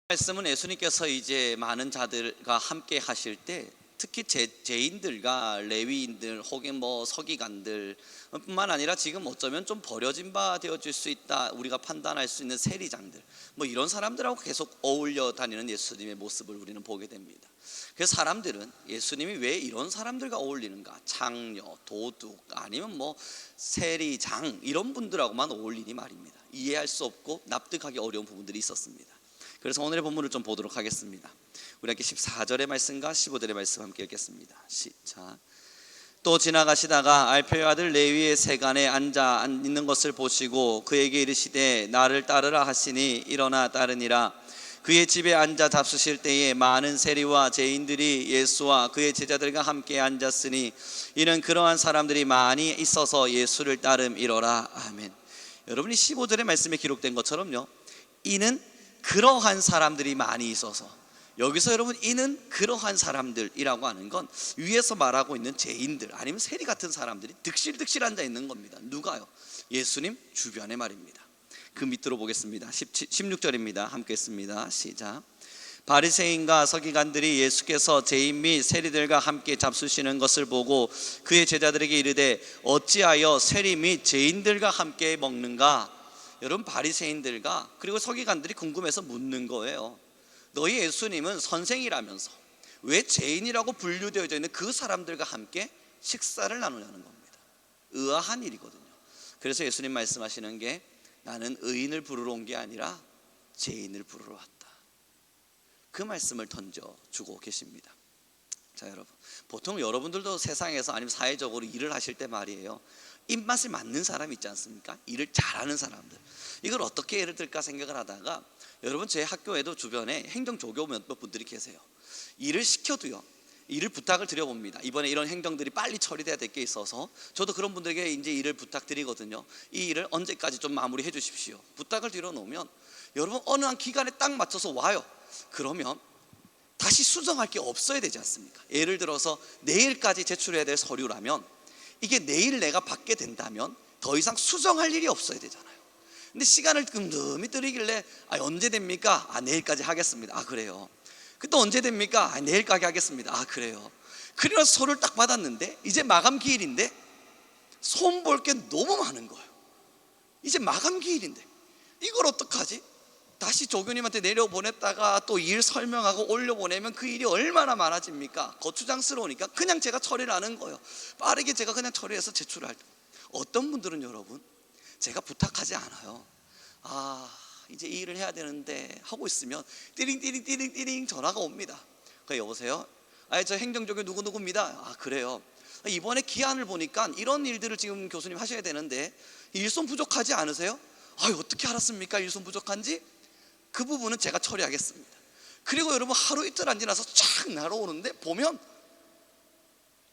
말씀은 예수님께서 이제 많은 자들과 함께 하실 때 특히 죄인들과 레위인들 혹은 서기관들 뿐만 아니라 지금 어쩌면 좀 버려진 바 되어질 수 있다, 우리가 판단할 수 있는 세리장들 이런 사람들하고 계속 어울려 다니는 예수님의 모습을 우리는 보게 됩니다. 그래서 사람들은 예수님이 왜 이런 사람들과 어울리는가, 창녀, 도둑 아니면 세리장 이런 분들하고만 어울리니 말입니다. 이해할 수 없고 납득하기 어려운 부분들이 있었습니다. 그래서 오늘의 본문을 좀 보도록 하겠습니다. 우리 함께 14절의 말씀과 15절의 말씀 함께 읽겠습니다. 시작. 또 지나가시다가 알페의 아들 레위의 세간에 앉아 있는 것을 보시고 그에게 이르시되 나를 따르라 하시니 일어나 따르니라. 그의 집에 앉아 잡수실 때에 많은 세리와 죄인들이 예수와 그의 제자들과 함께 앉았으니 이는 그러한 사람들이 많이 있어서 예수를 따름이로라. 아멘. 여러분이 15절의 말씀에 기록된 것처럼요, 이는 그러한 사람들이 많이 있어서, 여기서 여러분 이는 그러한 사람들이라고 하는 건 위에서 말하고 있는 죄인들 아니면 세리 같은 사람들이 득실득실 앉아 있는 겁니다. 누가요? 예수님 주변에 말입니다. 그 밑으로 보겠습니다. 16절입니다. 함께 했습니다. 시작. 바리새인과 서기관들이 예수께서 죄인 및 세리들과 함께 잡수시는 것을 보고 그의 제자들에게 이르되 어찌하여 세리 및 죄인들과 함께 먹는가? 여러분, 바리새인들과 그리고 서기관들이 궁금해서 묻는 거예요. 너희 예수님은 선생이라면서 왜 죄인이라고 분류되어 있는 그 사람들과 함께 식사를 나누냐는 겁니다. 의아한 일이거든요. 그래서 예수님 말씀하시는 게 나는 의인을 부르러 온 게 아니라 죄인을 부르러 왔다. 그 말씀을 던져주고 계십니다. 자, 여러분, 보통 여러분들도 세상에서 아니면 사회적으로 일을 하실 때 말이에요, 입맛을 맞는 사람이 있지 않습니까? 일을 잘하는 사람들. 이걸 어떻게 예를 들까 생각을 하다가, 여러분 제 학교에도 주변에 행정조교 몇 분들이 계세요. 일을 시켜도요, 일을 부탁을 드려봅니다. 이번에 이런 행정들이 빨리 처리돼야 될 게 있어서 저도 그런 분들에게 이제 일을 부탁드리거든요. 이 일을 언제까지 좀 마무리해 주십시오. 부탁을 드려놓으면 여러분 어느 한 기간에 딱 맞춰서 와요. 그러면 다시 수정할 게 없어야 되지 않습니까? 예를 들어서 내일까지 제출해야 될 서류라면 이게 내일 내가 받게 된다면 더 이상 수정할 일이 없어야 되잖아요. 근데 시간을 뜸뜸이 들이길래 언제 됩니까? 내일까지 하겠습니다. 그래요. 또 언제 됩니까? 내일까지 하겠습니다. 그래요. 그래서 서류를 딱 받았는데 이제 마감 기일인데 손볼 게 너무 많은 거예요. 이제 마감 기일인데 이걸 어떡하지? 다시 조교님한테 내려보냈다가 또 일 설명하고 올려보내면 그 일이 얼마나 많아집니까? 거추장스러우니까 그냥 제가 처리를 하는 거예요. 빠르게 제가 그냥 처리해서 제출을 할 때, 어떤 분들은 여러분 제가 부탁하지 않아요. 이제 이 일을 해야 되는데 하고 있으면 띠링띠링띠링띠링 전화가 옵니다. 여보세요? 저 행정조교 누구누구입니다. 그래요. 이번에 기한을 보니까 이런 일들을 지금 교수님 하셔야 되는데 일손 부족하지 않으세요? 어떻게 알았습니까? 일손 부족한지? 그 부분은 제가 처리하겠습니다. 그리고 여러분 하루 이틀 안 지나서 쫙 날아오는데 보면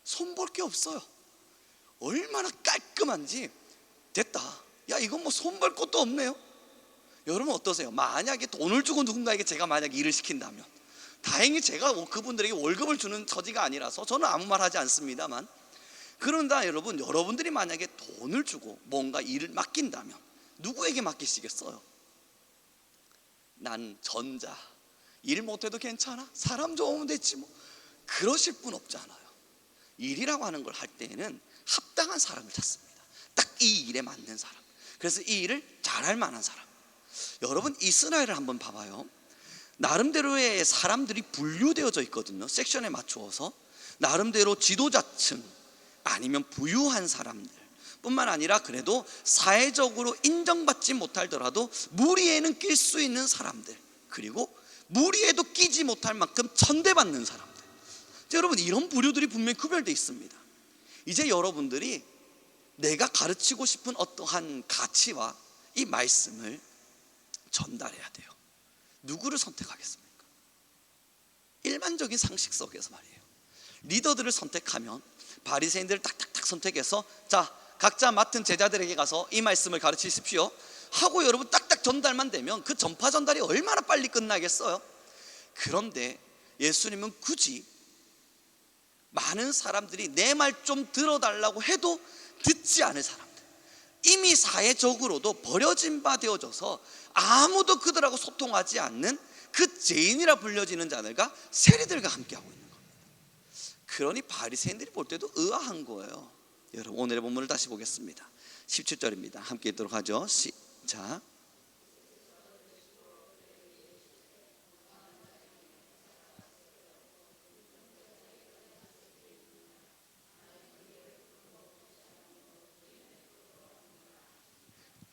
손볼 게 없어요. 얼마나 깔끔한지. 됐다. 이건 손볼 것도 없네요. 여러분 어떠세요? 만약에 돈을 주고 누군가에게 제가 만약에 일을 시킨다면, 다행히 제가 그분들에게 월급을 주는 처지가 아니라서 저는 아무 말 하지 않습니다만, 그런다 여러분들이 만약에 돈을 주고 뭔가 일을 맡긴다면 누구에게 맡기시겠어요? 난 전자, 일 못해도 괜찮아, 사람 좋으면 됐지 그러실 분 없잖아요. 일이라고 하는 걸 할 때에는 합당한 사람을 찾습니다. 딱 이 일에 맞는 사람, 그래서 이 일을 잘할 만한 사람. 여러분 이스라엘을 한번 봐봐요. 나름대로의 사람들이 분류되어져 있거든요. 섹션에 맞추어서 나름대로 지도자층 아니면 부유한 사람들 뿐만 아니라 그래도 사회적으로 인정받지 못하더라도 무리에는 낄 수 있는 사람들, 그리고 무리에도 끼지 못할 만큼 천대받는 사람들. 여러분 이런 부류들이 분명히 구별되어 있습니다. 이제 여러분들이 내가 가르치고 싶은 어떠한 가치와 이 말씀을 전달해야 돼요. 누구를 선택하겠습니까? 일반적인 상식 속에서 말이에요. 리더들을 선택하면 바리새인들을 딱딱딱 선택해서 자, 각자 맡은 제자들에게 가서 이 말씀을 가르치십시오 하고 여러분 딱딱 전달만 되면 그 전파 전달이 얼마나 빨리 끝나겠어요? 그런데 예수님은 굳이 많은 사람들이 내 말 좀 들어달라고 해도 듣지 않을 사람들, 이미 사회적으로도 버려진 바 되어져서 아무도 그들하고 소통하지 않는 그 죄인이라 불려지는 자들과 세리들과 함께하고 있는 겁니다. 그러니 바리새인들이 볼 때도 의아한 거예요. 여러분, 오늘의 본문을 다시 보겠습니다. 17절입니다. 함께 읽도록 하죠. 시작.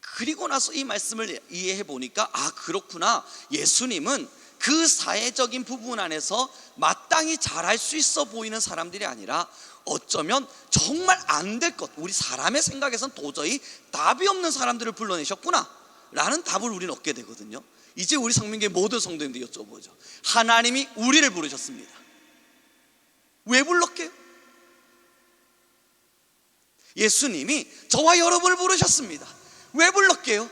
그리고 나서 이 말씀을 이해해 보니까, 아, 그렇구나. 예수님은 그 사회적인 부분 안에서 마땅히 잘할 수 있어 보이는 사람들이 아니라 어쩌면 정말 안 될 것, 우리 사람의 생각에선 도저히 답이 없는 사람들을 불러내셨구나 라는 답을 우리는 얻게 되거든요. 이제 우리 성민교회 모든 성도님들 여쭤보죠. 하나님이 우리를 부르셨습니다. 왜 불렀게요? 예수님이 저와 여러분을 부르셨습니다. 왜 불렀게요?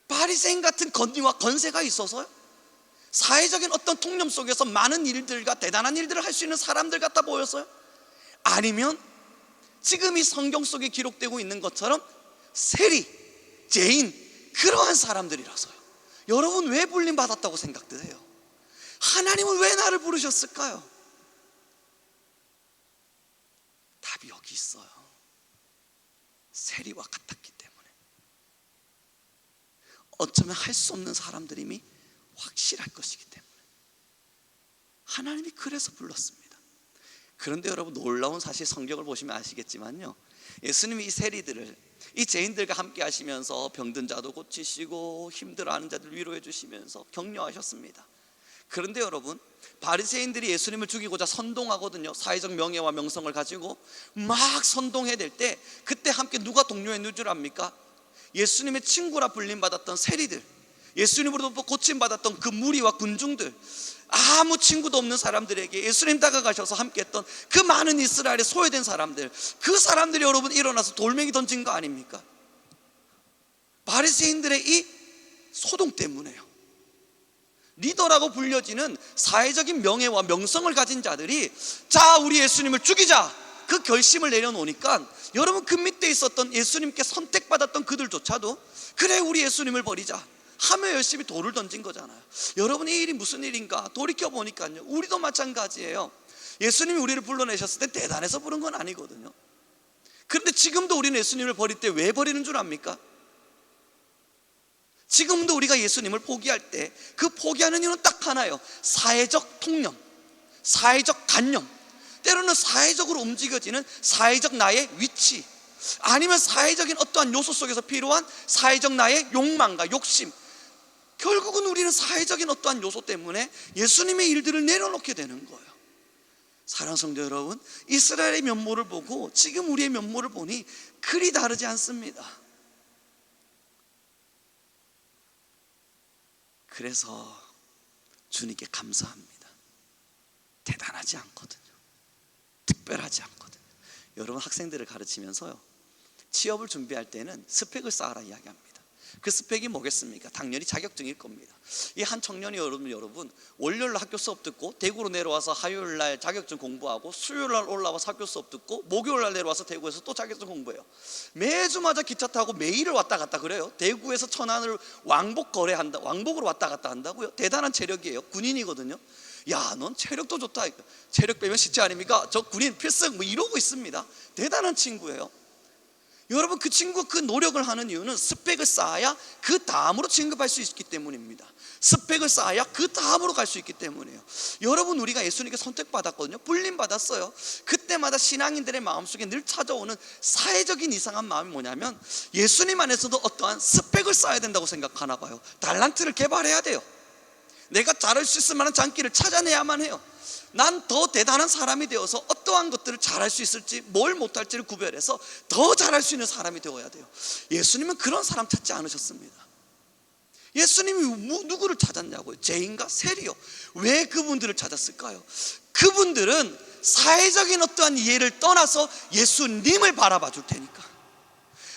바리새인 같은 권위와 건세가 있어서요? 사회적인 어떤 통념 속에서 많은 일들과 대단한 일들을 할 수 있는 사람들 같아 보여서요? 아니면 지금 이 성경 속에 기록되고 있는 것처럼 세리, 죄인, 그러한 사람들이라서요? 여러분, 왜 불림받았다고 생각들 해요? 하나님은 왜 나를 부르셨을까요? 답이 여기 있어요. 세리와 같았기 때문에. 어쩌면 할 수 없는 사람들임이 확실할 것이기 때문에 하나님이 그래서 불렀습니다. 그런데 여러분, 놀라운 사실, 성경을 보시면 아시겠지만요, 예수님이 이 세리들을, 이 죄인들과 함께 하시면서 병든 자도 고치시고 힘들어하는 자들 위로해 주시면서 격려하셨습니다. 그런데 여러분, 바리새인들이 예수님을 죽이고자 선동하거든요. 사회적 명예와 명성을 가지고 막 선동해야 될 때, 그때 함께 누가 동료했는 줄 압니까? 예수님의 친구라 불림받았던 세리들, 예수님으로부터 고침받았던 그 무리와 군중들, 아무 친구도 없는 사람들에게 예수님 다가가셔서 함께했던 그 많은 이스라엘의 소외된 사람들, 그 사람들이 여러분 일어나서 돌멩이 던진 거 아닙니까? 바리새인들의 이 소동 때문에요. 리더라고 불려지는 사회적인 명예와 명성을 가진 자들이, 자, 우리 예수님을 죽이자, 그 결심을 내려놓으니까 여러분, 그 밑에 있었던 예수님께 선택받았던 그들조차도 그래, 우리 예수님을 버리자 하며 열심히 돌을 던진 거잖아요. 여러분, 이 일이 무슨 일인가 돌이켜보니까요, 우리도 마찬가지예요. 예수님이 우리를 불러내셨을 때 대단해서 부른 건 아니거든요. 그런데 지금도 우리는 예수님을 버릴 때 왜 버리는 줄 압니까? 지금도 우리가 예수님을 포기할 때 그 포기하는 이유는 딱 하나예요. 사회적 통념, 사회적 관념, 때로는 사회적으로 움직여지는 사회적 나의 위치, 아니면 사회적인 어떠한 요소 속에서 필요한 사회적 나의 욕망과 욕심, 결국은 우리는 사회적인 어떠한 요소 때문에 예수님의 일들을 내려놓게 되는 거예요. 사랑하는 성도 여러분, 이스라엘의 면모를 보고 지금 우리의 면모를 보니 그리 다르지 않습니다. 그래서 주님께 감사합니다. 대단하지 않거든요. 특별하지 않거든요. 여러분, 학생들을 가르치면서요, 취업을 준비할 때는 스펙을 쌓아라 이야기합니다. 그 스펙이 뭐겠습니까? 당연히 자격증일 겁니다. 이 한 청년이 여러분 월요일날 학교 수업 듣고 대구로 내려와서 화요일날 자격증 공부하고, 수요일날 올라와서 학교 수업 듣고, 목요일날 내려와서 대구에서 또 자격증 공부해요. 매주마다 기차 타고 매일을 왔다 갔다 그래요. 대구에서 천안을 왕복 거래한다, 왕복으로 왔다 갔다 한다고요. 대단한 체력이에요. 군인이거든요. 야, 넌 체력도 좋다, 체력 빼면 시체 아닙니까? 저 군인 필승, 뭐 이러고 있습니다. 대단한 친구예요. 여러분, 그 친구가 그 노력을 하는 이유는 스펙을 쌓아야 그 다음으로 진급할 수 있기 때문입니다. 스펙을 쌓아야 그 다음으로 갈 수 있기 때문이에요. 여러분, 우리가 예수님께 선택받았거든요. 불림받았어요. 그때마다 신앙인들의 마음속에 늘 찾아오는 사회적인 이상한 마음이 뭐냐면, 예수님 안에서도 어떠한 스펙을 쌓아야 된다고 생각하나 봐요. 달란트를 개발해야 돼요. 내가 잘할 수 있을 만한 장기를 찾아내야만 해요. 난 더 대단한 사람이 되어서 어떠한 것들을 잘할 수 있을지, 뭘 못할지를 구별해서 더 잘할 수 있는 사람이 되어야 돼요. 예수님은 그런 사람 찾지 않으셨습니다. 예수님이 누구를 찾았냐고요? 죄인과 세리요. 왜 그분들을 찾았을까요? 그분들은 사회적인 어떠한 이해를 떠나서 예수님을 바라봐 줄 테니까,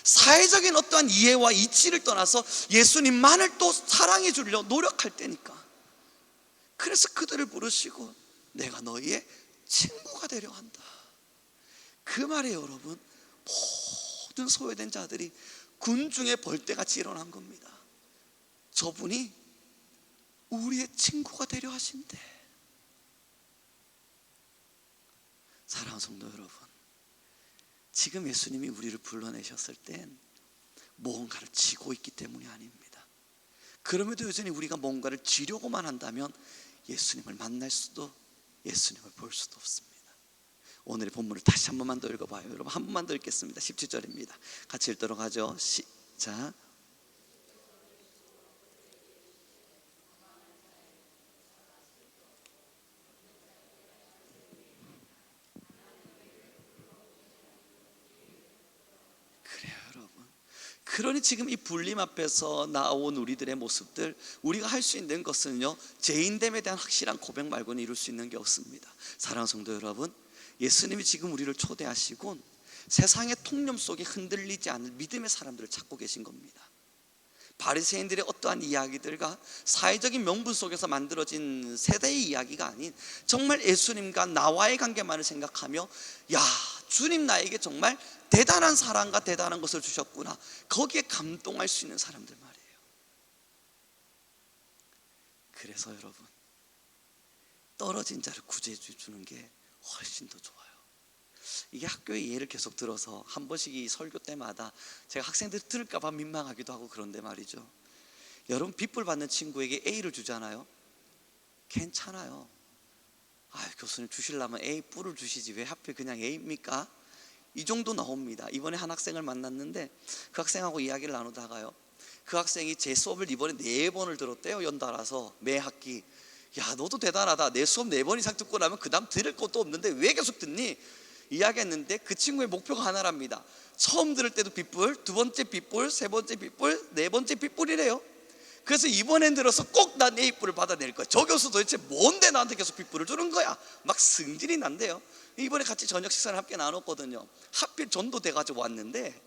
사회적인 어떠한 이해와 이치를 떠나서 예수님만을 또 사랑해 주려 노력할 때니까. 그래서 그들을 부르시고 내가 너희의 친구가 되려 한다. 그 말에 여러분, 모든 소외된 자들이 군중의 벌떼같이 일어난 겁니다. 저분이 우리의 친구가 되려 하신대. 사랑하는 성도 여러분, 지금 예수님이 우리를 불러내셨을 땐 무언가를 쥐고 있기 때문이 아닙니다. 그럼에도 여전히 우리가 뭔가를 쥐려고만 한다면 예수님을 만날 수도, 예수님을 볼 수도 없습니다. 오늘의 본문을 다시 한 번만 더 읽어봐요. 여러분, 한 번만 더 읽겠습니다. 17절입니다. 같이 읽도록 하죠. 시작. 그래요, 여러분. 그러니 지금 이 불림 앞에서 나온 우리들의 모습들, 우리가 할 수 있는 것은요, 죄인됨에 대한 확실한 고백 말고는 이룰 수 있는 게 없습니다. 사랑하는 성도 여러분, 예수님이 지금 우리를 초대하시곤 세상의 통념 속에 흔들리지 않을 믿음의 사람들을 찾고 계신 겁니다. 바리새인들의 어떠한 이야기들과 사회적인 명분 속에서 만들어진 세대의 이야기가 아닌 정말 예수님과 나와의 관계만을 생각하며, 야, 주님 나에게 정말 대단한 사랑과 대단한 것을 주셨구나, 거기에 감동할 수 있는 사람들 말이에요. 그래서 여러분, 떨어진 자를 구제해 주는 게 훨씬 더 좋아요. 이게 학교의 예를 계속 들어서 한 번씩 이 설교 때마다 제가 학생들 들을까 봐 민망하기도 하고 그런데 말이죠, 여러분, 빗불 받는 친구에게 A를 주잖아요. 괜찮아요. 교수님 주시려면 A 뿔을 주시지 왜 하필 그냥 A입니까? 이 정도 나옵니다. 이번에 한 학생을 만났는데 그 학생하고 이야기를 나누다가요, 그 학생이 제 수업을 이번에 4번을 들었대요. 연달아서 매 학기. 야, 너도 대단하다. 내 수업 4번 이상 듣고 나면 그 다음 들을 것도 없는데 왜 계속 듣니? 이야기했는데 그 친구의 목표가 하나랍니다. 처음 들을 때도 빗불, 두 번째 빗불, 세 번째 빗불, 네 번째 빗불이래요. 그래서 이번엔 들어서 꼭 난 A뿔을 받아낼 거야. 저 교수 도대체 뭔데 나한테 계속 빗불을 주는 거야? 막 승질이 난대요. 이번에 같이 저녁 식사를 함께 나눴거든요. 하필 전도돼가지고 왔는데,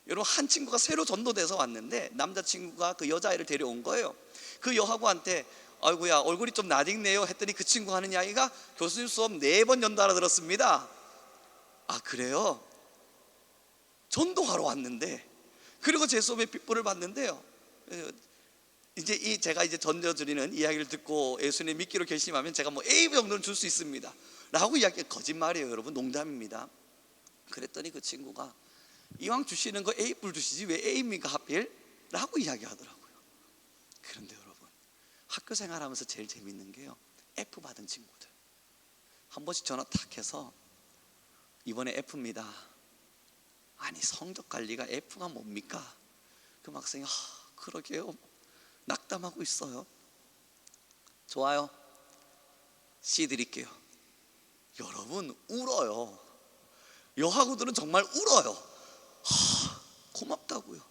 여러분, 한 친구가 새로 전도돼서 왔는데 남자친구가 그 여자아이를 데려온 거예요. 그 여하고한테 아이고야 얼굴이 좀 낯익네요 했더니 그 친구 하는 이야기가, 교수님 수업 4번 연달아 들었습니다. 아, 그래요? 전도하러 왔는데, 그리고 제 수업에 빗불을 받는데요, 제가 던져드리는 이야기를 듣고 예수님 믿기로 결심하면 제가 뭐 A 정도는 줄 수 있습니다 라고 이야기해. 거짓말이에요, 여러분. 농담입니다. 그랬더니 그 친구가 이왕 주시는 거 A뿔 주시지 왜 A입니까 하필? 라고 이야기하더라고요. 그런데 여러분, 학교 생활하면서 제일 재밌는 게요, F 받은 친구들 한 번씩 전화 탁 해서 이번에 F입니다. 아니, 성적 관리가 F가 뭡니까? 그 학생이 그러게요, 낙담하고 있어요. 좋아요, C 드릴게요. 여러분, 울어요. 여하고들은 정말 울어요. 고맙다고요.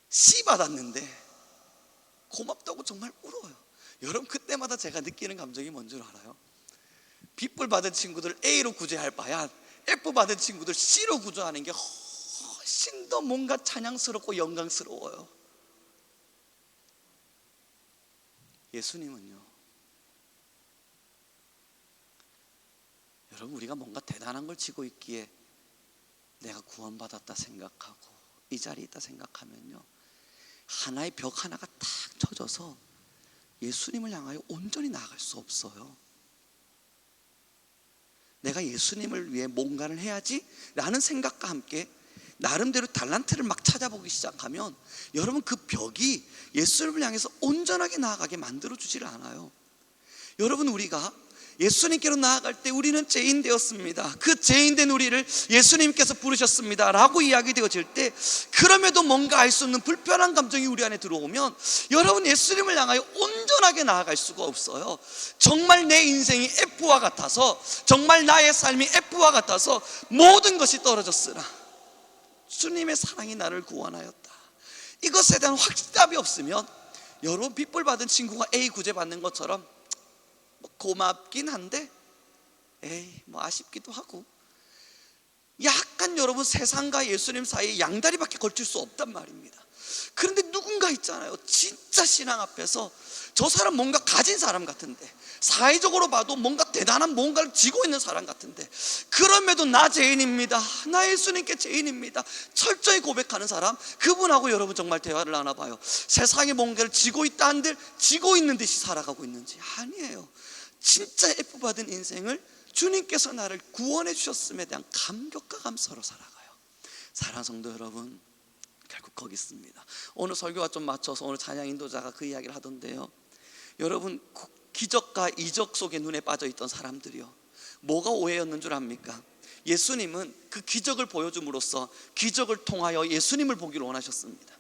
C 받았는데 고맙다고 정말 울어요. 여러분, 그때마다 제가 느끼는 감정이 뭔 줄 알아요? B뿔 받은 친구들 A로 구제할 바야 F 받은 친구들 C로 구제하는 게 훨씬 더 뭔가 찬양스럽고 영광스러워요. 예수님은요, 여러분, 우리가 뭔가 대단한 걸 지고 있기에 내가 구원받았다 생각하고 이 자리에 있다 생각하면요, 하나의 벽 하나가 탁 쳐져서 예수님을 향하여 온전히 나아갈 수 없어요. 내가 예수님을 위해 뭔가를 해야지 라는 생각과 함께 나름대로 달란트를 막 찾아보기 시작하면 여러분, 그 벽이 예수님을 향해서 온전하게 나아가게 만들어주지를 않아요. 여러분, 우리가 예수님께로 나아갈 때 우리는 죄인 되었습니다. 그 죄인된 우리를 예수님께서 부르셨습니다 라고 이야기되어질 때, 그럼에도 뭔가 알 수 없는 불편한 감정이 우리 안에 들어오면 여러분, 예수님을 향하여 온전하게 나아갈 수가 없어요. 정말 내 인생이 F와 같아서, 정말 나의 삶이 F와 같아서 모든 것이 떨어졌으나 주님의 사랑이 나를 구원하였다, 이것에 대한 확답이 없으면 여러분, 빗불 받은 친구가 A 구제받는 것처럼 고맙긴 한데 아쉽기도 하고, 약간 여러분, 세상과 예수님 사이에 양다리밖에 걸칠 수 없단 말입니다. 그런데 누군가 있잖아요, 진짜 신앙 앞에서 저 사람 뭔가 가진 사람 같은데, 사회적으로 봐도 뭔가 대단한 뭔가를 쥐고 있는 사람 같은데, 그럼에도 나 죄인입니다, 나 예수님께 죄인입니다 철저히 고백하는 사람, 그분하고 여러분 정말 대화를 나눠봐요. 세상에 뭔가를 쥐고 있다 한들 쥐고 있는 듯이 살아가고 있는지. 아니에요. 진짜 예뻐 받은 인생을 주님께서 나를 구원해 주셨음에 대한 감격과 감사로 살아가요. 사랑하는 성도 여러분, 결국 거기 있습니다. 오늘 설교와 좀 맞춰서 오늘 찬양 인도자가 그 이야기를 하던데요, 여러분, 기적과 이적 속에 눈에 빠져 있던 사람들이요, 뭐가 오해였는 줄 압니까? 예수님은 그 기적을 보여줌으로써 기적을 통하여 예수님을 보기를 원하셨습니다.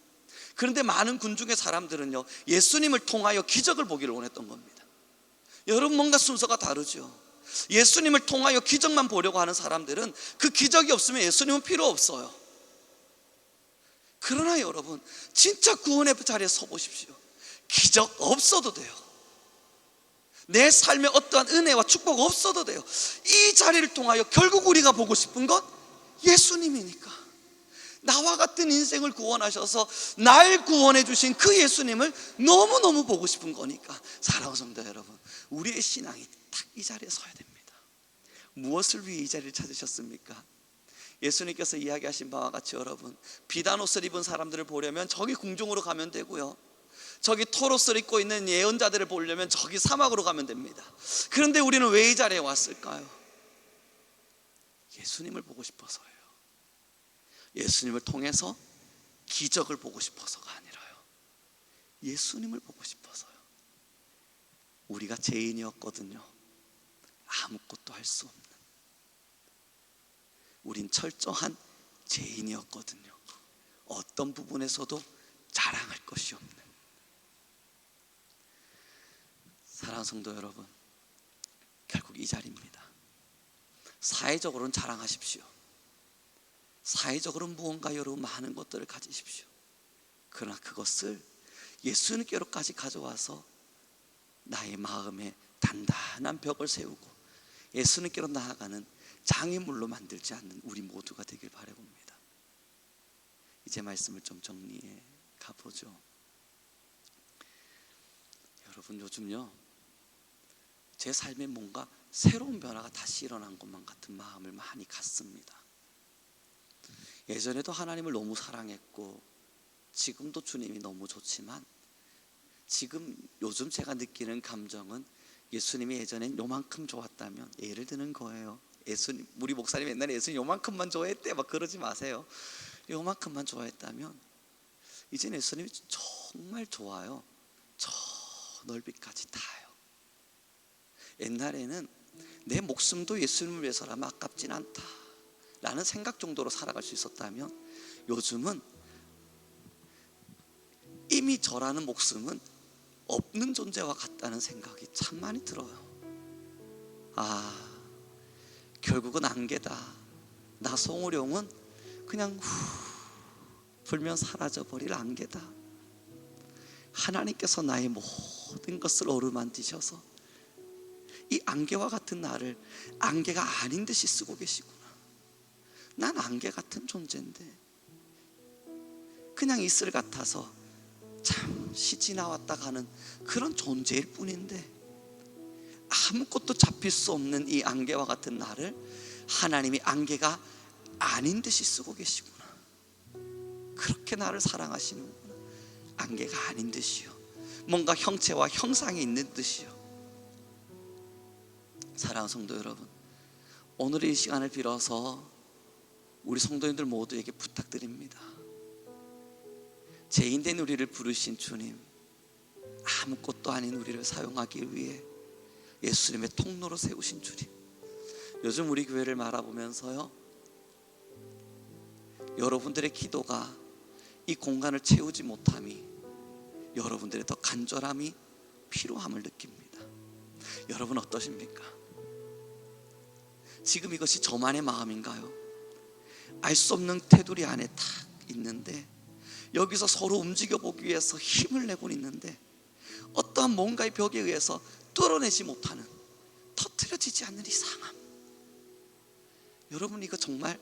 그런데 많은 군중의 사람들은요, 예수님을 통하여 기적을 보기를 원했던 겁니다. 여러분, 뭔가 순서가 다르죠. 예수님을 통하여 기적만 보려고 하는 사람들은 그 기적이 없으면 예수님은 필요 없어요. 그러나 여러분, 진짜 구원의 자리에 서 보십시오. 기적 없어도 돼요. 내 삶에 어떠한 은혜와 축복 없어도 돼요. 이 자리를 통하여 결국 우리가 보고 싶은 것 예수님이니까. 나와 같은 인생을 구원하셔서 날 구원해 주신 그 예수님을 너무너무 보고 싶은 거니까. 사랑하는 성도 여러분, 우리의 신앙이 딱 이 자리에 서야 됩니다. 무엇을 위해 이 자리를 찾으셨습니까? 예수님께서 이야기하신 바와 같이 여러분, 비단 옷을 입은 사람들을 보려면 저기 궁중으로 가면 되고요, 저기 털옷을 입고 있는 예언자들을 보려면 저기 사막으로 가면 됩니다. 그런데 우리는 왜 이 자리에 왔을까요? 예수님을 보고 싶어서예요. 예수님을 통해서 기적을 보고 싶어서가 아니라요, 예수님을 보고 싶어서요. 우리가 죄인이었거든요. 아무것도 할 수 없는, 우린 철저한 죄인이었거든요. 어떤 부분에서도 자랑할 것이 없는. 사랑하는 성도 여러분, 결국 이 자리입니다. 사회적으로는 자랑하십시오. 사회적으로는 무언가 여러분 많은 것들을 가지십시오. 그러나 그것을 예수님께로까지 가져와서 나의 마음에 단단한 벽을 세우고 예수님께로 나아가는 장애물로 만들지 않는 우리 모두가 되길 바라봅니다. 이제 말씀을 좀 정리해 가보죠. 여러분, 요즘요, 제 삶에 뭔가 새로운 변화가 다시 일어난 것만 같은 마음을 많이 갖습니다. 예전에도 하나님을 너무 사랑했고 지금도 주님이 너무 좋지만, 지금 요즘 제가 느끼는 감정은 예수님이 예전엔 요만큼 좋았다면, 예를 드는 거예요. 예수님, 우리 목사님 옛날에 예수님 요만큼만 좋아했대 막 그러지 마세요. 요만큼만 좋아했다면 이제 예수님이 정말 좋아요. 저 넓이까지 다요. 옛날에는 내 목숨도 예수님을 위해서라면 아깝진 않다 라는 생각 정도로 살아갈 수 있었다면, 요즘은 이미 저라는 목숨은 없는 존재와 같다는 생각이 참 많이 들어요. 결국은 안개다. 나 송우룡은 그냥 불면 사라져버릴 안개다. 하나님께서 나의 모든 것을 어루만지셔서 이 안개와 같은 나를 안개가 아닌 듯이 쓰고 계시구나. 난 안개 같은 존재인데 그냥 이슬 같아서 잠시 지나왔다 가는 그런 존재일 뿐인데, 아무것도 잡힐 수 없는 이 안개와 같은 나를 하나님이 안개가 아닌 듯이 쓰고 계시구나. 그렇게 나를 사랑하시는구나. 안개가 아닌 듯이요, 뭔가 형체와 형상이 있는 듯이요. 사랑하는 성도 여러분, 오늘 이 시간을 빌어서 우리 성도님들 모두에게 부탁드립니다. 죄인된 우리를 부르신 주님, 아무것도 아닌 우리를 사용하기 위해 예수님의 통로로 세우신 주님, 요즘 우리 교회를 바라보면서요, 여러분들의 기도가 이 공간을 채우지 못함이 여러분들의 더 간절함이 필요함을 느낍니다. 여러분 어떠십니까? 지금 이것이 저만의 마음인가요? 알 수 없는 테두리 안에 딱 있는데, 여기서 서로 움직여보기 위해서 힘을 내고 있는데 어떠한 뭔가의 벽에 의해서 뚫어내지 못하는, 터뜨려지지 않는 이상함. 여러분, 이거 정말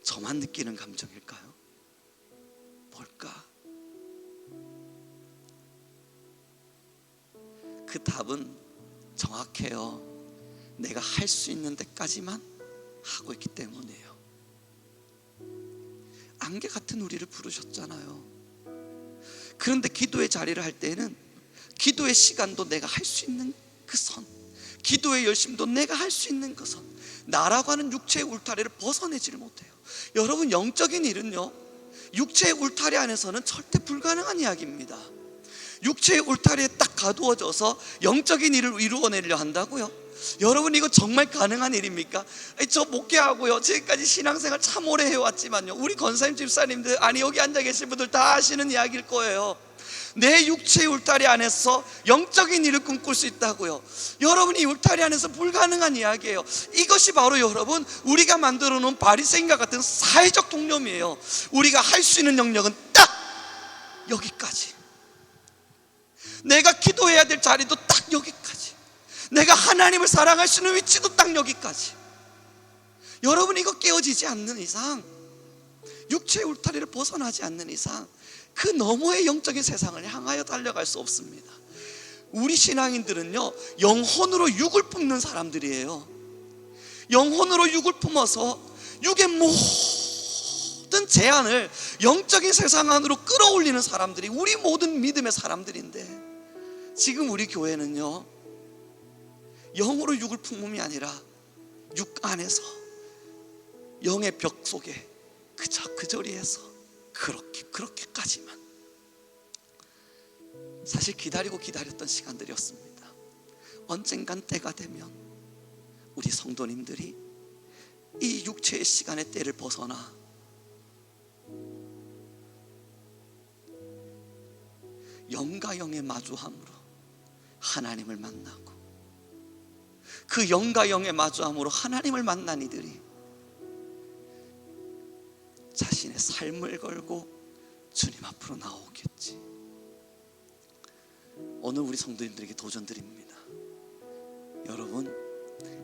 저만 느끼는 감정일까요? 뭘까? 그 답은 정확해요. 내가 할 수 있는 데까지만 하고 있기 때문이에요. 안개 같은 우리를 부르셨잖아요. 그런데 기도의 자리를 할 때는 기도의 시간도 내가 할 수 있는 그 선, 기도의 열심도 내가 할 수 있는 그 선, 나라고 하는 육체의 울타리를 벗어내지를 못해요. 여러분, 영적인 일은요, 육체의 울타리 안에서는 절대 불가능한 이야기입니다. 육체의 울타리에 딱 가두어져서 영적인 일을 이루어내려 한다고요? 여러분, 이거 정말 가능한 일입니까? 저 목회하고요, 지금까지 신앙생활 참 오래 해왔지만요, 우리 권사님 집사님들, 아니 여기 앉아 계신 분들 다 아시는 이야기일 거예요. 내 육체의 울타리 안에서 영적인 일을 꿈꿀 수 있다고요. 여러분, 이 울타리 안에서 불가능한 이야기예요. 이것이 바로 여러분, 우리가 만들어 놓은 바리새인과 같은 사회적 통념이에요. 우리가 할 수 있는 영역은 딱 여기까지, 내가 기도해야 될 자리도 딱 여기까지, 내가 하나님을 사랑할 수 있는 위치도 딱 여기까지. 여러분, 이거 깨어지지 않는 이상, 육체의 울타리를 벗어나지 않는 이상 그 너머의 영적인 세상을 향하여 달려갈 수 없습니다. 우리 신앙인들은요, 영혼으로 육을 품는 사람들이에요. 영혼으로 육을 품어서 육의 모든 제한을 영적인 세상 안으로 끌어올리는 사람들이 우리 모든 믿음의 사람들인데, 지금 우리 교회는요, 영으로 육을 품음이 아니라 육 안에서 영의 벽 속에 그저 그 자리에서 그렇게까지만. 사실 기다렸던 시간들이었습니다. 언젠간 때가 되면 우리 성도님들이 이 육체의 시간의 때를 벗어나 영과 영의 마주함으로 하나님을 만나고, 그 영과 영의 마주함으로 하나님을 만난 이들이 자신의 삶을 걸고 주님 앞으로 나오겠지. 오늘 우리 성도님들에게 도전드립니다. 여러분,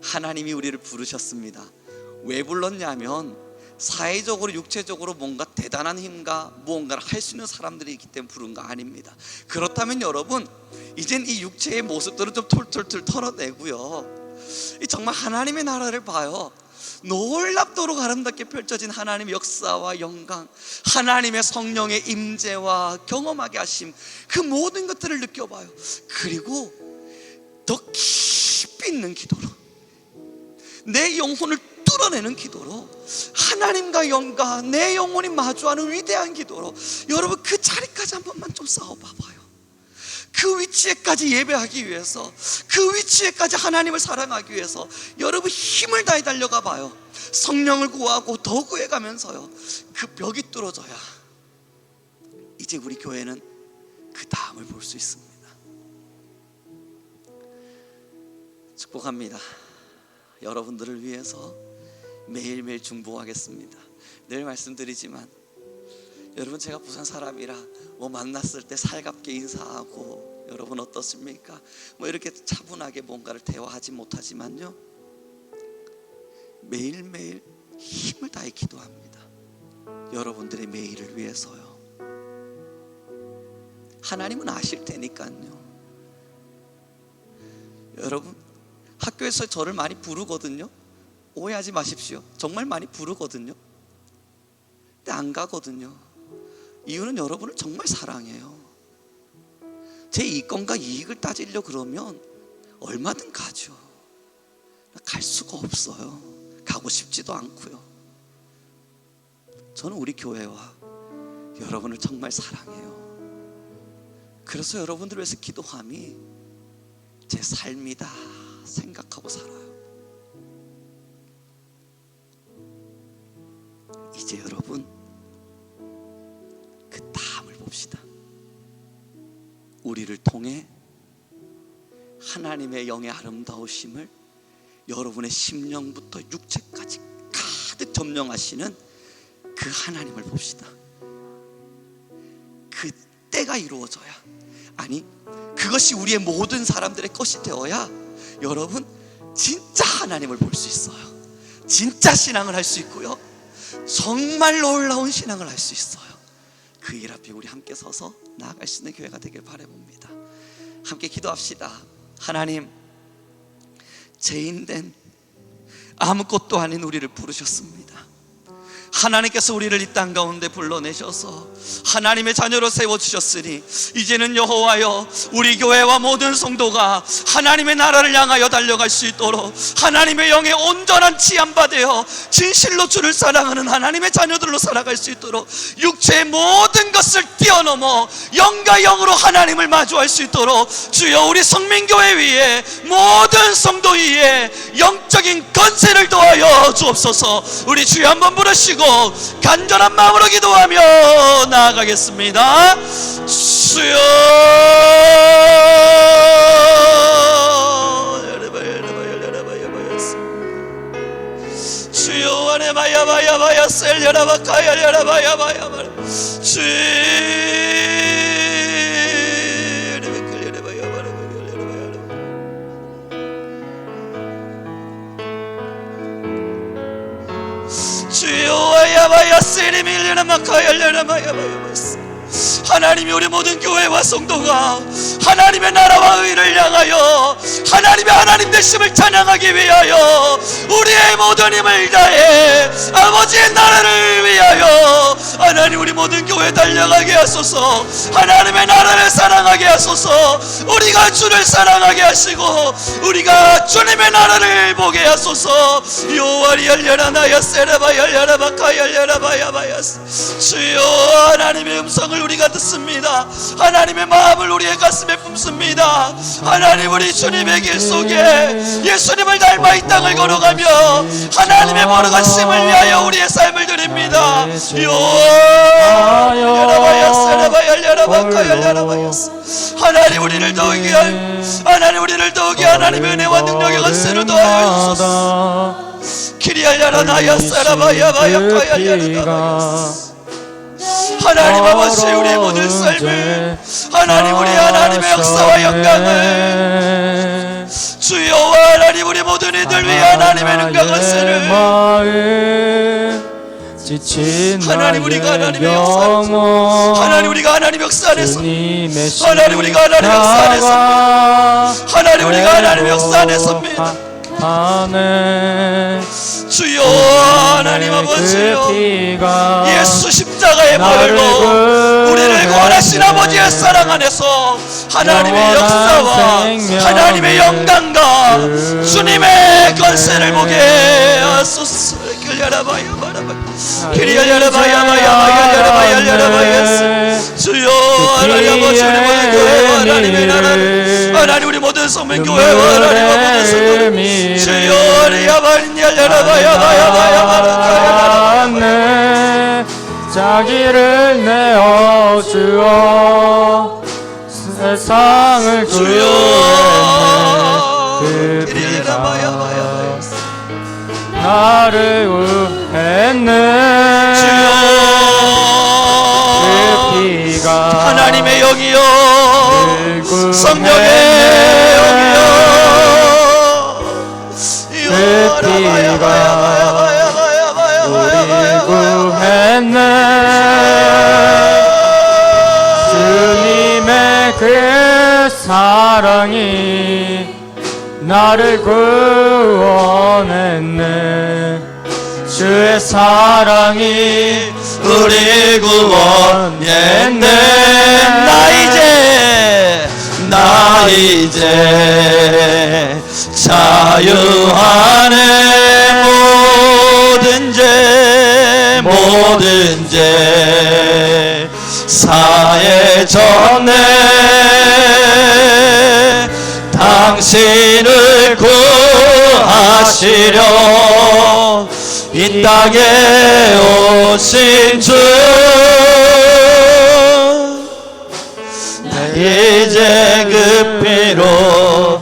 하나님이 우리를 부르셨습니다. 왜 불렀냐면 사회적으로 육체적으로 뭔가 대단한 힘과 무언가를 할 수 있는 사람들이 있기 때문에 부른 거 아닙니다. 그렇다면 여러분, 이젠 이 육체의 모습들을 좀 툴툴툴 털어내고요, 정말 하나님의 나라를 봐요. 놀랍도록 아름답게 펼쳐진 하나님의 역사와 영광, 하나님의 성령의 임재와 경험하게 하심, 그 모든 것들을 느껴봐요. 그리고 더 깊이 있는 기도로, 내 영혼을 뚫어내는 기도로, 하나님과 영과 내 영혼이 마주하는 위대한 기도로, 여러분 그 자리까지 한 번만 좀 싸워봐봐요. 그 위치에까지 예배하기 위해서, 그 위치에까지 하나님을 사랑하기 위해서 여러분 힘을 다해 달려가 봐요. 성령을 구하고 더 구해가면서요, 그 벽이 뚫어져야 이제 우리 교회는 그 다음을 볼 수 있습니다. 축복합니다. 여러분들을 위해서 매일매일 중보하겠습니다. 늘 말씀드리지만 여러분, 제가 부산 사람이라 뭐 만났을 때 살갑게 인사하고, 여러분 어떻습니까? 뭐 이렇게 차분하게 뭔가를 대화하지 못하지만요, 매일매일 힘을 다해 기도합니다. 여러분들의 매일을 위해서요. 하나님은 아실 테니까요. 여러분, 학교에서 저를 많이 부르거든요. 오해하지 마십시오. 정말 많이 부르거든요. 근데 안 가거든요. 이유는 여러분을 정말 사랑해요. 제 이권과 이익을 따지려 그러면 얼마든 가죠. 갈 수가 없어요. 가고 싶지도 않고요. 저는 우리 교회와 여러분을 정말 사랑해요. 그래서 여러분들 위해서 기도함이 제 삶이다 생각하고 살아요. 이제 여러분, 그 다음을 봅시다. 우리를 통해 하나님의 영의 아름다우심을 여러분의 심령부터 육체까지 가득 점령하시는 그 하나님을 봅시다. 그 때가 이루어져야, 아니 그것이 우리의 모든 사람들의 것이 되어야 여러분 진짜 하나님을 볼 수 있어요. 진짜 신앙을 할 수 있고요, 정말 놀라운 신앙을 할 수 있어요. 그 일 앞에 우리 함께 서서 나아갈 수 있는 교회가 되길 바라봅니다. 함께 기도합시다. 하나님, 죄인된 아무것도 아닌 우리를 부르셨습니다. 하나님께서 우리를 이 땅 가운데 불러내셔서 하나님의 자녀로 세워주셨으니 이제는 여호와여, 우리 교회와 모든 성도가 하나님의 나라를 향하여 달려갈 수 있도록 하나님의 영의 온전한 지함바 되어 진실로 주를 사랑하는 하나님의 자녀들로 살아갈 수 있도록 육체의 모든 것을 뛰어넘어 영과 영으로 하나님을 마주할 수 있도록 주여, 우리 성민교회 위에 모든 성도 위에 영적인 건세를 더하여 주옵소서. 우리 주여 한번 부르시고 간절한 마음으로 기도하며 나아가겠습니다. 주여, 주여, 아레마야바야바야 셀려라바카야야라바야바야 주여와야바야 세리밀려나마카열려나마야바야. 하나님이 우리 모든 교회와 성도가 하나님의 나라와 의를 향하여 하나님의 하나님 되심을 찬양하기 위하여 우리의 모든 힘을 다해 아버지의 나라를 위하여 하나님 우리 모든 교회 달려가게 하소서. 하나님의 나라를 사랑하게 하소서. 우리가 주를 사랑하게 하시고 우리가 주님의 나라를 보게 하소서. 요아리 열려라나야 세라바 열려라바카 열려라바야바야. 주여, 하나님의 음성을 우리가 듣습니다. 하나님의 마음을 우리의 가슴에 품습니다. 하나님, 우리 주님의 길 속에 예수님을 닮아 이 땅을 걸어가며 하나님의 모르가심을 위하여 우리의 삶을 드립니다. 하나님, 우리를 더욱이 하나님, 우리를 더욱이 하나님의 은혜와 능력의 건세를 더하여 주소서. 키리알야라나야 사라바야바야카야야라바야. 하나님 아버지, 우리의 모든 삶을 하나님, 우리 하나님의 역사와 영광을 주여, 하나님 우리 모든 이들 위해 하나님의 능력과 건세를 하나님, 우리가 하나님의 역사, 하나님 우리가 하나님의 역사 안에서, 하나님 우리가 하나님의 역사 안에서, 하나님 우리가 하나님의 역사 안에 섭니다. 주여, 하나님 아버지여, 예수 십자가의 보혈로 우리를 구원하신 아버지의 사랑 안에서 하나님의 역사와 하나님의 영광과 주님의 건세를 보게 하소서. 주여, 하나님 아버지, 우리 모든 교회와 하나님의 나라를, 하나님 우리 모든 성민교회와 하나님 모든 성도를 주여, 자기를 내어 주어 세상을 구했네. 그 피가 나를 구했네. 주여, 그 피가 하나님의 영이여, 성령의 영이여, 그 피가 우리 구했네. 주님의 그 사랑이 나를 구원했네. 주의 사랑이 우리 구원했네. 나 이제 자유하네. 모든 죄 사해졌네. 당신을 구하시려 이 땅에 오신 주, 이제 그 피로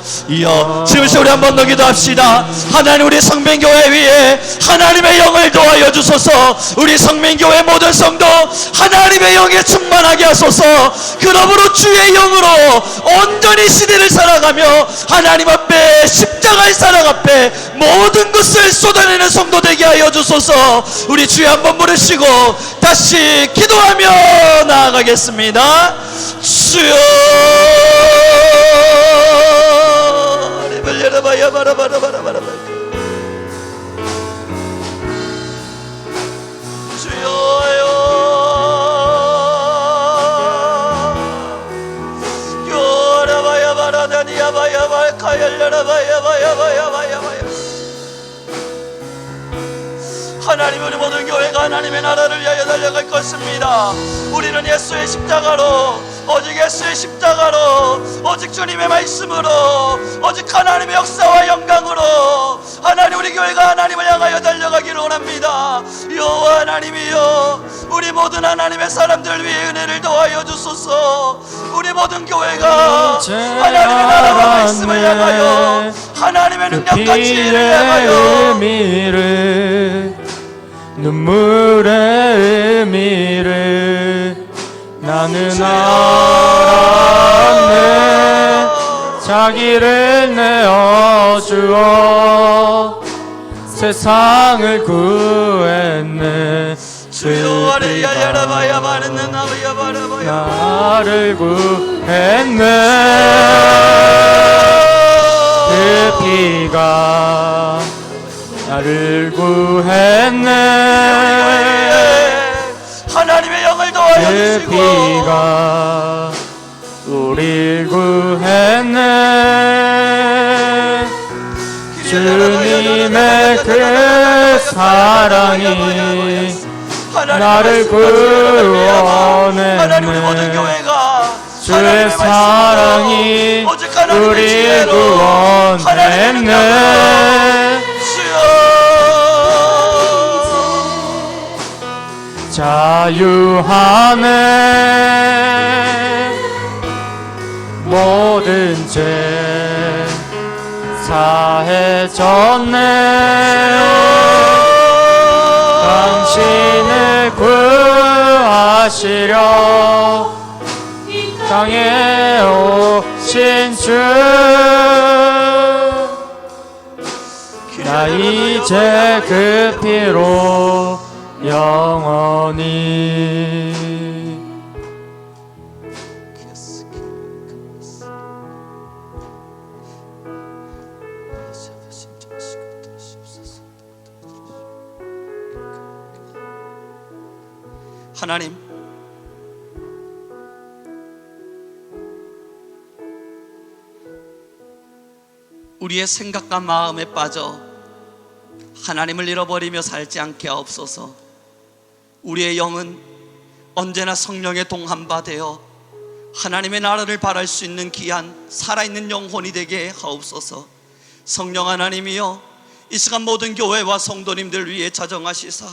지금 우리 한 번 더 기도합시다. 하나님, 우리 성민교회 위에 하나님의 영을 도하여 주소서. 우리 성민교회 모든 성도 하나님의 영에 충만하게 하소서. 그러므로 주의 영으로 온전히 시대를 살아가며 하나님 앞에, 십자가의 사랑 앞에 모든 것을 쏟아내는 성도 되게 하여 주소서. 우리 주여 한번 부르시고 다시 기도하며 나아가겠습니다. 주여, 하나님, 우리 모든 교회가 하나님의 나라를 위하여 달려갈 것입니다. 우리는 예수의 십자가로, 오직 예수의 십자가로, 오직 주님의 말씀으로, 오직 하나님의 역사와 영광으로 하나님, 우리 교회가 하나님을 향하여 달려가기를 원합니다. 여호와 하나님이여, 우리 모든 하나님의 사람들 위해 은혜를 더하여 주소서. 우리 모든 교회가 하나님의 나라와 말씀을 향하여, 하나님의 능력과 지혜를 향하여, 의미를, 눈물의 의미를 나는 알았네. 자기를 내어주어 세상을 구했네. 주여 아레야야라바야 바르는 나바야 바라바야 나를 구했네. 그 피가 나를 구했네. 하나님의 영을 더하여 그 주시고, 피가 우릴 구했네. 주님의 그 사랑이 나를 하나님, 우리 모든 구원했네. 교회가 주의 사랑이 우릴 구원했네. 자유하네. 모든 죄 사해졌네. 당신을 구하시려 땅에 오신 주, 나 이제 그 피로 영원히. 하나님, 우리의 생각과 마음에 빠져 하나님을 잃어버리며 살지 않게 하옵소서. 우리의 영은 언제나 성령의 동함바 되어 하나님의 나라를 바랄 수 있는 귀한 살아있는 영혼이 되게 하옵소서. 성령 하나님이여, 이 시간 모든 교회와 성도님들 위해 자정하시사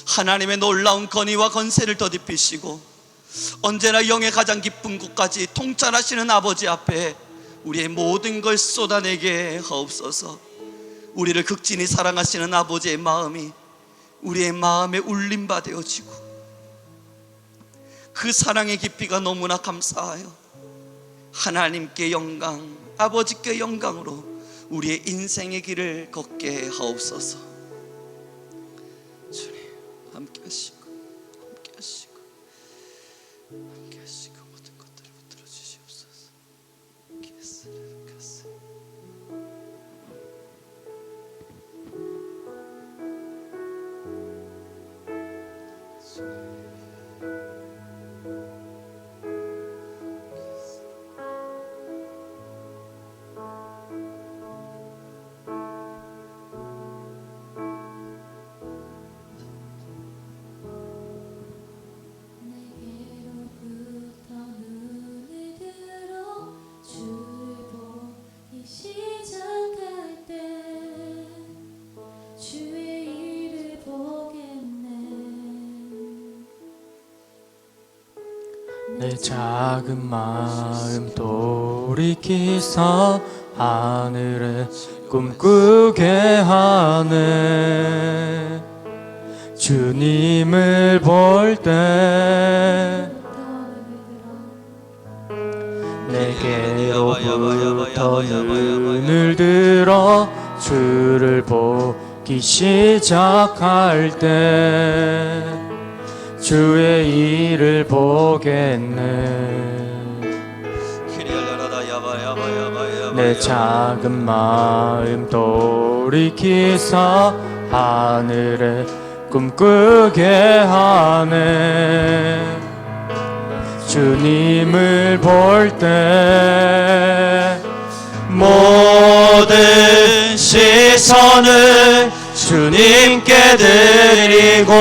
하나님의 놀라운 권위와 건세를 더딥히시고 언제나 영의 가장 깊은 곳까지 통찰하시는 아버지 앞에 우리의 모든 걸 쏟아내게 하옵소서. 우리를 극진히 사랑하시는 아버지의 마음이 우리의 마음에 울림바 되어지고 그 사랑의 깊이가 너무나 감사하여 하나님께 영광, 아버지께 영광으로 우리의 인생의 길을 걷게 하옵소서. 주님, 함께 하시고 함께 하시고 함께 하시고 모든 것들을 붙들어 주시옵소서. 내게로부터 눈을 들어 주를 보기 시작할 때 주의 일을 보겠네. 내 작은 마음 돌이키사 하늘에 꿈꾸게 하네. 주님을 볼 때 내게로부터 눈을 들어 주를 보기 시작할 때 주의 일을 보겠네. 내 작은 마음 돌이키사 하늘에 꿈꾸게 하네. 주님을 볼 때 시선을 주님께 드리고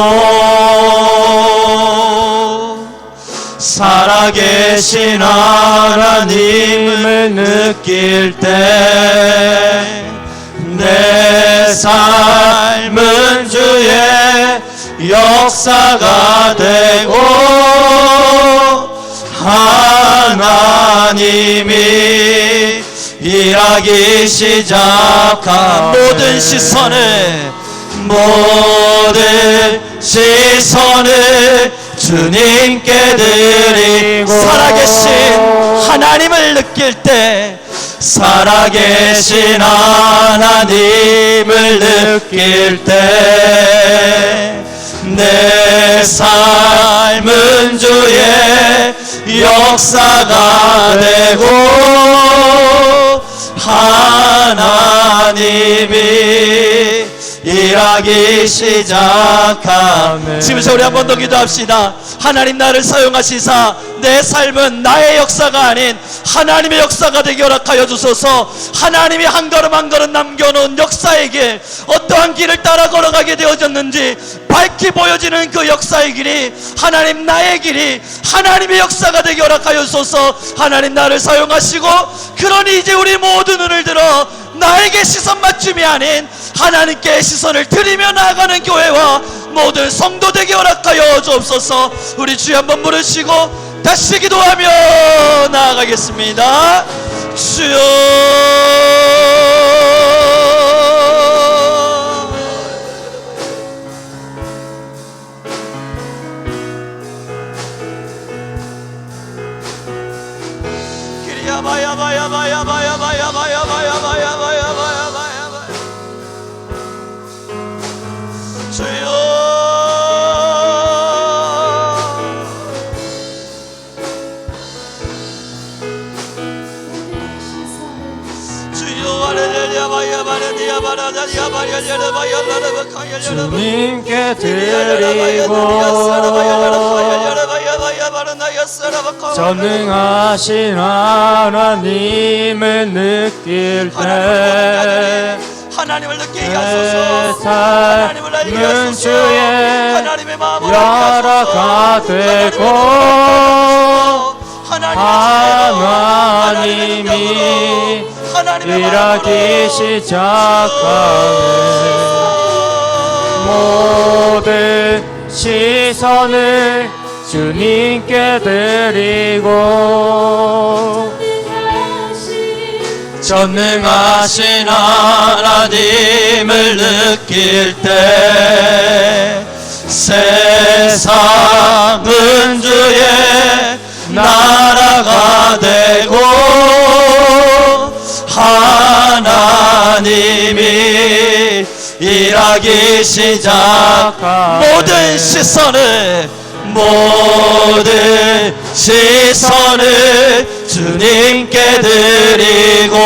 살아계신 하나님을 느낄 때 내 삶은 주의 역사가 되고 하나님이 일하기 시작한 모든 시선을 주님께 드리고 살아계신 하나님을 느낄 때 살아계신 하나님을 느낄 때 내 삶은 주의 역사가 되고 하나님이 일하기 시작하네. 지금서 우리 한 번 더 기도합시다. 하나님 나를 사용하시사 내 삶은 나의 역사가 아닌 하나님의 역사가 되게 허락하여 주소서. 하나님이 한 걸음 한 걸음 남겨놓은 역사의 길, 어떠한 길을 따라 걸어가게 되어졌는지 밝히 보여지는 그 역사의 길이 하나님 나의 길이 하나님의 역사가 되게 허락하여 주소서. 하나님 나를 사용하시고 그러니 이제 우리 모두 눈을 들어 나에게 시선 맞춤이 아닌 하나님께 시선을 들이며 나아가는 교회와 모든 성도 되게 허락하여 주옵소서. 우리 주여 한번 부르시고 다시 기도하며 나아가겠습니다. 주여 주님께 드리고 전능하신 하나님을 느낄 때 하나님을 느끼게 내 하소서. 하나님을 알게 삶은 하소서. 주의 하나님의 마음을 알게 하소서. 나라가 되고 하나님이 일하기 시작하네. 모든 시선을 주님께 드리고 전능하신 하나님을 느낄 때 세상은 주의 나라가 되고 하나님이 일하기 시작한 모든 시선을 주님께 드리고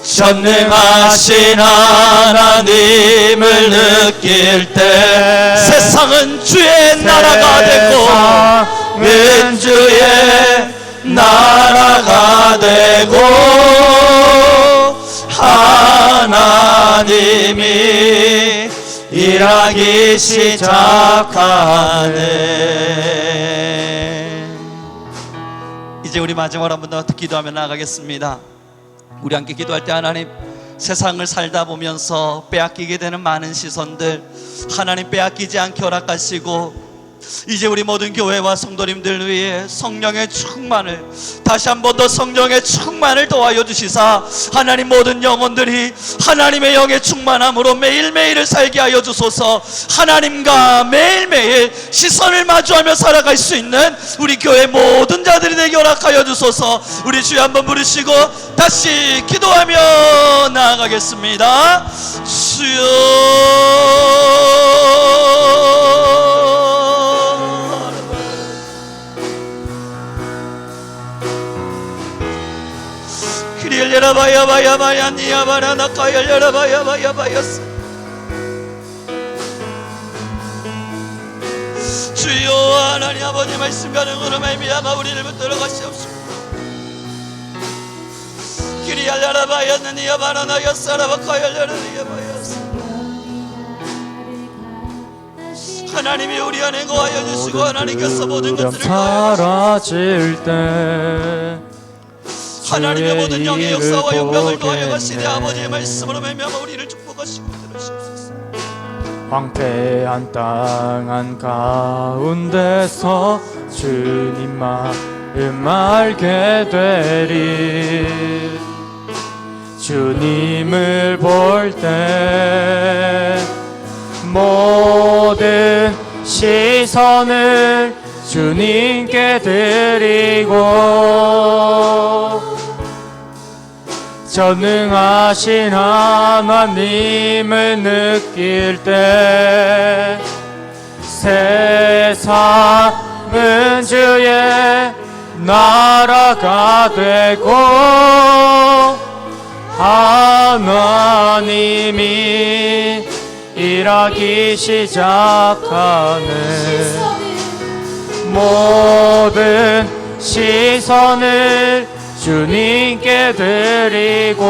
전능하신 하나님을 느낄 때 세상은 주의 나라가 되고 은 주의 나라가 되고 하나님이 일하기 시작하네. 이제 우리 마지막으로 한 번 더 기도하며 나아가겠습니다. 우리 함께 기도할 때 하나님, 세상을 살다 보면서 빼앗기게 되는 많은 시선들 하나님 빼앗기지 않게 허락하시고 이제 우리 모든 교회와 성도님들 위해 성령의 충만을 다시 한 번 더 성령의 충만을 도와여 주시사 하나님 모든 영혼들이 하나님의 영의 충만함으로 매일매일을 살게 하여 주소서. 하나님과 매일매일 시선을 마주하며 살아갈 수 있는 우리 교회 모든 자들이 되게 허락하여 주소서. 우리 주여 한번 부르시고 다시 기도하며 나아가겠습니다. 주여 열려라바야바야바야 니야바라나카 열려라바야바야바야스. 주여 하나님 아버지 말씀 가능으로 말미암아 우리를 붙들어 가시옵소서. 길이 열려라 야바였느니 야바나나 야사라바 카열려느니 야바였어. 하나님이 우리 안에 거하여 주시고 하나님께서 모든 것들을 거하여 사라질 때 하나님의 모든 주의 영의 일을 역사와 영광을 거하여 가시되 보겠네. 아버지의 말씀으로 맹명하여 우리를 축복하시고 들으시옵소서. 황폐한 땅 한가운데서 주님 마음 알게 되리. 주님을 볼 때 모든 시선을 주님께 드리고 전능하신 하나님을 느낄 때 세상은 주의 나라가 되고 하나님이 일하기 시작하는 모든 시선을 주님께 드리고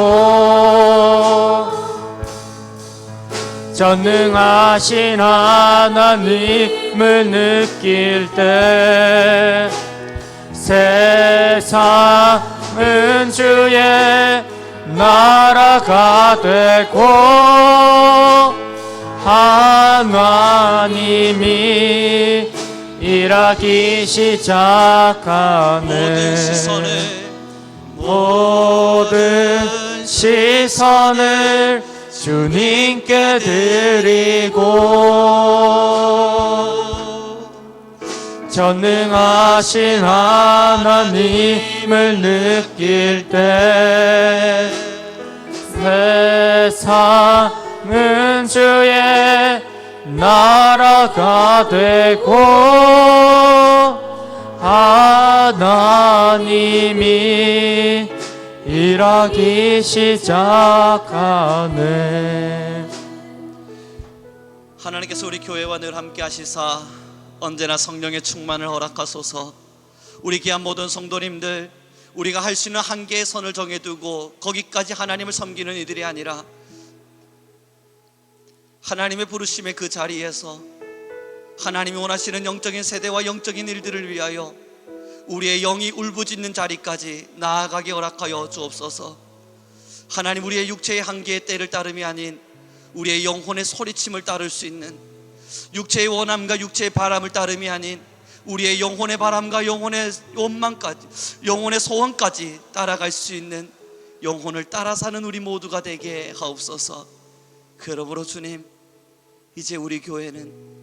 전능하신 하나님을 느낄 때 세상은 주의 나라가 되고 하나님이 일하기 시작하는 모든 시선을 주님께 드리고 전능하신 하나님을 느낄 때 세상은 주의 나라가 되고 하나님이 일하기 시작하네. 하나님께서 우리 교회와 늘 함께 하시사 언제나 성령의 충만을 허락하소서. 우리 귀한 모든 성도님들, 우리가 할 수 있는 한계의 선을 정해두고 거기까지 하나님을 섬기는 이들이 아니라 하나님의 부르심의 그 자리에서 하나님이 원하시는 영적인 세대와 영적인 일들을 위하여 우리의 영이 울부짖는 자리까지 나아가게 허락하여 주옵소서. 하나님, 우리의 육체의 한계의 때를 따름이 아닌 우리의 영혼의 소리침을 따를 수 있는, 육체의 원함과 육체의 바람을 따름이 아닌 우리의 영혼의 바람과 영혼의 원망까지, 영혼의 소원까지 따라갈 수 있는 영혼을 따라 사는 우리 모두가 되게 하옵소서. 그러므로 주님, 이제 우리 교회는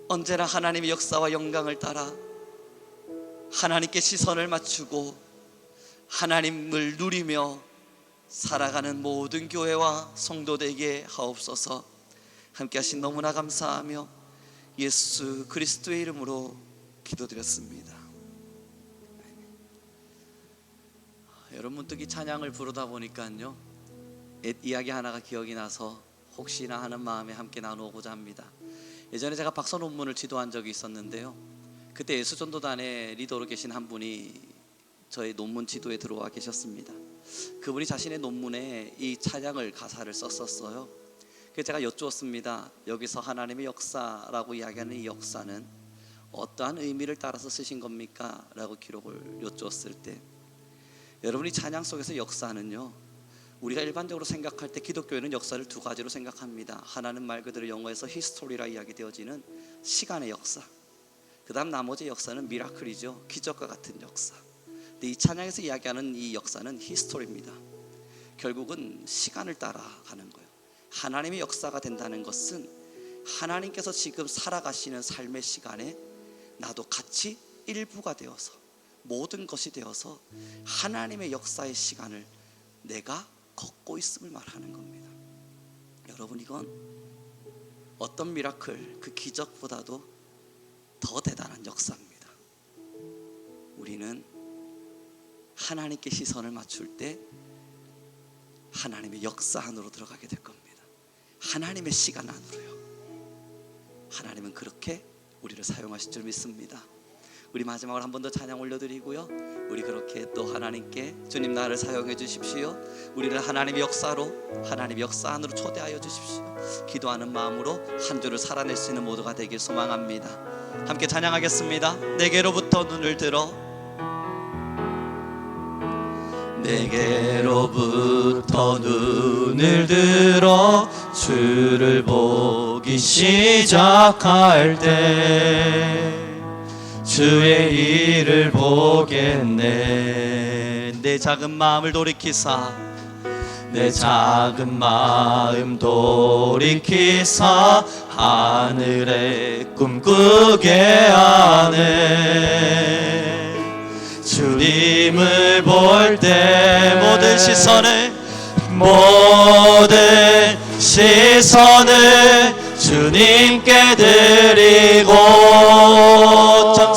언제나 하나님의 역사와 영광을 따라 하나님께 시선을 맞추고 하나님을 누리며 살아가는 모든 교회와 성도 되게 하옵소서. 함께 하신 너무나 감사하며 예수 그리스도의 이름으로 기도드렸습니다. 여러분, 문득 이 찬양을 부르다 보니까요, 옛 이야기 하나가 기억이 나서 혹시나 하는 마음에 함께 나누고자 합니다. 예전에 제가 박사 논문을 지도한 적이 있었는데요, 그때 예수전도단에 리더로 계신 한 분이 저희 논문 지도에 들어와 계셨습니다. 그분이 자신의 논문에 이 찬양을 가사를 썼었어요. 그래서 제가 여쭈었습니다. 여기서 하나님의 역사라고 이야기하는 이 역사는 어떠한 의미를 따라서 쓰신 겁니까? 라고 기록을 여쭈었을 때, 여러분, 이 찬양 속에서 역사는요, 우리가 일반적으로 생각할 때 기독교회는 역사를 두 가지로 생각합니다. 하나는 말 그대로 영어에서 히스토리라 이야기되어지는 시간의 역사, 그 다음 나머지 역사는 미라클이죠. 기적과 같은 역사. 근데 이 찬양에서 이야기하는 이 역사는 히스토리입니다. 결국은 시간을 따라가는 거예요. 하나님의 역사가 된다는 것은 하나님께서 지금 살아가시는 삶의 시간에 나도 같이 일부가 되어서, 모든 것이 되어서 하나님의 역사의 시간을 내가 걷고 있음을 말하는 겁니다. 여러분, 이건 어떤 미라클, 그 기적보다도 더 대단한 역사입니다. 우리는 하나님께 시선을 맞출 때 하나님의 역사 안으로 들어가게 될 겁니다. 하나님의 시간 안으로요. 하나님은 그렇게 우리를 사용하실 줄 믿습니다. 우리 마지막으로 한 번 더 찬양 올려드리고요, 우리 그렇게 또 하나님께 주님 나를 사용해 주십시오, 우리를 하나님의 역사로, 하나님의 역사 안으로 초대하여 주십시오, 기도하는 마음으로 한 주를 살아낼 수 있는 모두가 되길 소망합니다. 함께 찬양하겠습니다. 내게로부터 눈을 들어, 내게로부터 눈을 들어 주를 보기 시작할 때 주의 일을 보겠네. 내 작은 마음을 돌이키사, 내 작은 마음 돌이키사 하늘에 꿈꾸게 하네. 주님을 볼 때 모든 시선을 주님께 드리고 전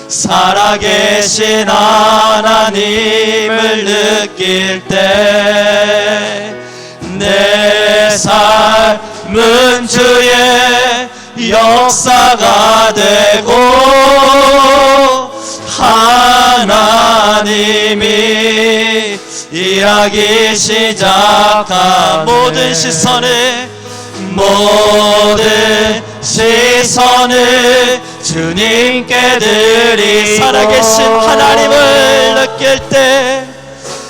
살아계신 하나님을 느낄 때 내 삶은 주의 역사가 되고 하나님이 일하기 시작한 모든 시선을 주님께 드리고 살아계신 하나님을 느낄 때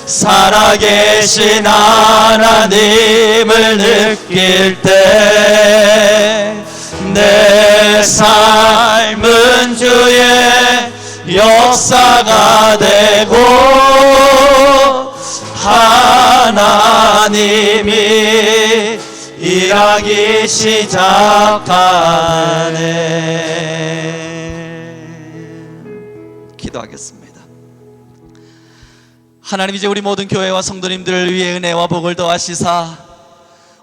살아계신 하나님을 느낄 때 내 삶은 주의 역사가 되고 하나님이 일하기 시작하네. 기도하겠습니다. 하나님, 이제 우리 모든 교회와 성도님들을 위해 은혜와 복을 더하시사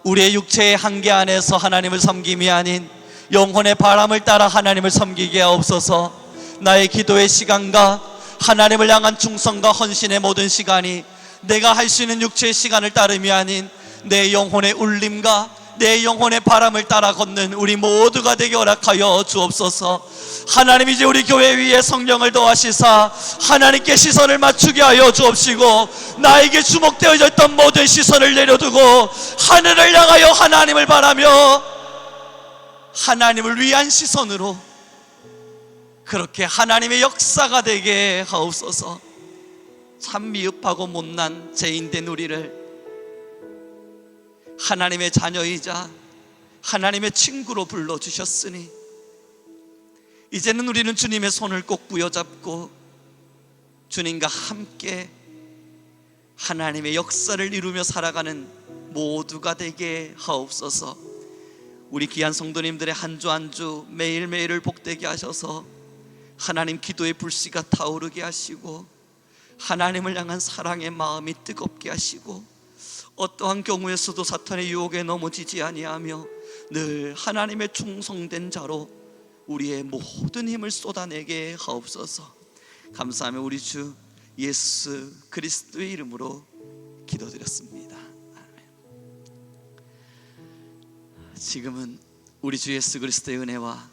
우리의 육체의 한계 안에서 하나님을 섬김이 아닌 영혼의 바람을 따라 하나님을 섬기게 하옵소서. 나의 기도의 시간과 하나님을 향한 충성과 헌신의 모든 시간이 내가 할 수 있는 육체의 시간을 따름이 아닌 내 영혼의 울림과 내 영혼의 바람을 따라 걷는 우리 모두가 되게 허락하여 주옵소서. 하나님, 이제 우리 교회 위에 성령을 더하시사 하나님께 시선을 맞추게 하여 주옵시고 나에게 주목되어져 있던 모든 시선을 내려두고 하늘을 향하여 하나님을 바라며 하나님을 위한 시선으로 그렇게 하나님의 역사가 되게 하옵소서. 참 미흡하고 못난 죄인된 우리를 하나님의 자녀이자 하나님의 친구로 불러주셨으니 이제는 우리는 주님의 손을 꼭 부여잡고 주님과 함께 하나님의 역사를 이루며 살아가는 모두가 되게 하옵소서. 우리 귀한 성도님들의 한 주 한 주 매일매일을 복되게 하셔서 하나님 기도의 불씨가 타오르게 하시고 하나님을 향한 사랑의 마음이 뜨겁게 하시고 어떠한 경우에서도 사탄의 유혹에 넘어지지 아니하며 늘 하나님의 충성된 자로 우리의 모든 힘을 쏟아내게 하옵소서. 감사하며 우리 주 예수 그리스도의 이름으로 기도드렸습니다. 아멘. 지금은 우리 주 예수 그리스도의 은혜와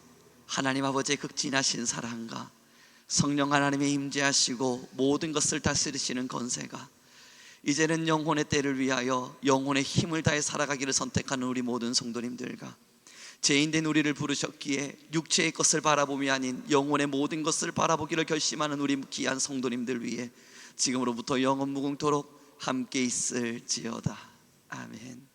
하나님 아버지의 극진하신 사랑과 성령 하나님의 임재하시고 모든 것을 다스리시는 권세가 이제는 영혼의 때를 위하여 영혼의 힘을 다해 살아가기를 선택하는 우리 모든 성도님들과 죄인된 우리를 부르셨기에 육체의 것을 바라봄이 아닌 영혼의 모든 것을 바라보기를 결심하는 우리 귀한 성도님들 위해 지금으로부터 영원 무궁토록 함께 있을지어다. 아멘.